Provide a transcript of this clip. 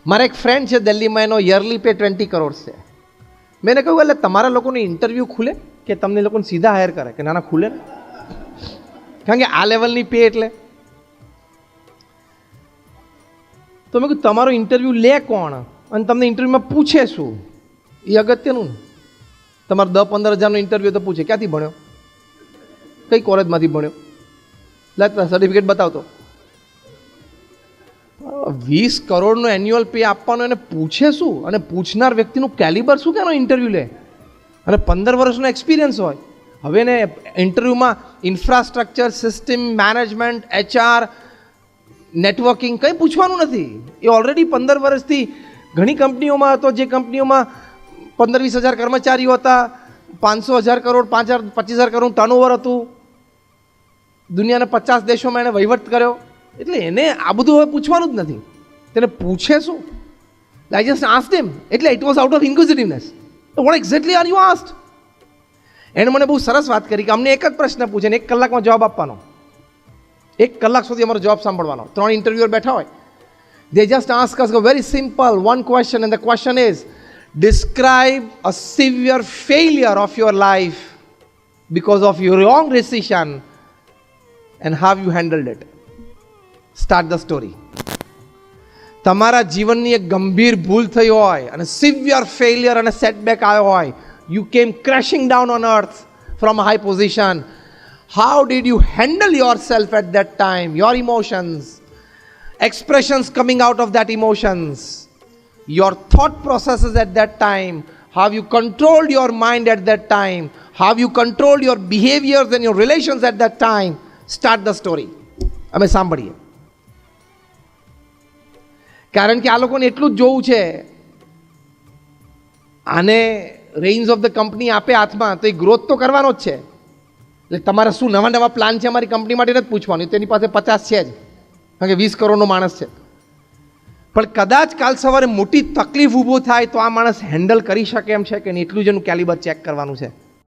મારા એક ફ્રેન્ડ છે દિલ્હીમાં, એનો યરલી પે 20 કરોડ છે. મેં એને કહ્યું, એટલે તમારા લોકોની ઇન્ટરવ્યૂ ખુલે કે તમને લોકોને સીધા હાયર કરે? કે નાના ખુલે ને, કારણ કે આ લેવલની પે એટલે. તો મેં કહ્યું તમારો ઇન્ટરવ્યૂ લે કોણ અને તમને ઇન્ટરવ્યૂમાં પૂછે શું, એ અગત્યનું ને. તમારે 10-15 હજારનો ઇન્ટરવ્યૂ તો પૂછે ક્યાંથી ભણ્યો, કઈ કોલેજમાંથી ભણ્યો, લાગતા સર્ટિફિકેટ બતાવતો. 20 કરોડનો એન્યુઅલ પે આપવાનો એને પૂછે શું, અને પૂછનાર વ્યક્તિનું કેલિબર શું કે એનો ઇન્ટરવ્યૂ લે, અને 15 વર્ષનો એક્સપિરિયન્સ હોય. હવે એને ઇન્ટરવ્યૂમાં infrastructure, system management, HR, networking કંઈ પૂછવાનું નથી. એ ઓલરેડી 15 વર્ષથી ઘણી કંપનીઓમાં હતો, જે કંપનીઓમાં 15-20 હજાર કર્મચારીઓ હતા, 500,000 કરોડ 25,000 કરોડ ટર્નઓવર હતું, દુનિયાના 50 દેશોમાં એણે વહીવટ કર્યો. એટલે એને આ બધું હવે પૂછવાનું જ નથી. તેને પૂછે શું? I just asked him. એટલે it was out of inquisitiveness. What exactly are you asked? એણે મને બહુ સરસ વાત કરી કે અમને એક જ પ્રશ્ન પૂછે ને 1 કલાકમાં જવાબ આપવાનો. 1 કલાક સુધી અમારો જવાબ સાંભળવાનો. 3 ઇન્ટરવ્યુઅર બેઠા હોય. They just ask us a very simple one question, and the question is, describe a severe failure of your life because of your wrong decision and how you handled it. Start the story. તમારા જીવનની એક ગંભીર ભૂલ થઈ હોય અને severe failure અને setback આવ્યો હોય, you came crashing down on earth from a high position. How did you handle yourself at that time? Your emotions, expressions coming out of that emotions, your thought processes at that time, how you controlled your mind at that time, how you controlled your behaviors and your relations at that time. Start the story. અમે સાંભળીએ. કારણ કે આ લોકોને એટલું જ જોવું છે, આને રેન્જ ઓફ ધ કંપની આપે હાથમાં તો એ ગ્રોથ તો કરવાનો જ છે. એટલે તમારે શું નવા પ્લાન છે અમારી કંપની માટે નથી પૂછવાનું, તેની પાસે 50 છે જ, કારણ કે 20 કરોડનો માણસ છે. પણ કદાચ કાલ સવારે મોટી તકલીફ ઊભો થાય તો આ માણસ હેન્ડલ કરી શકે એમ છે કે નહીં, એટલું જ એનું કેલિબર ચેક કરવાનું છે.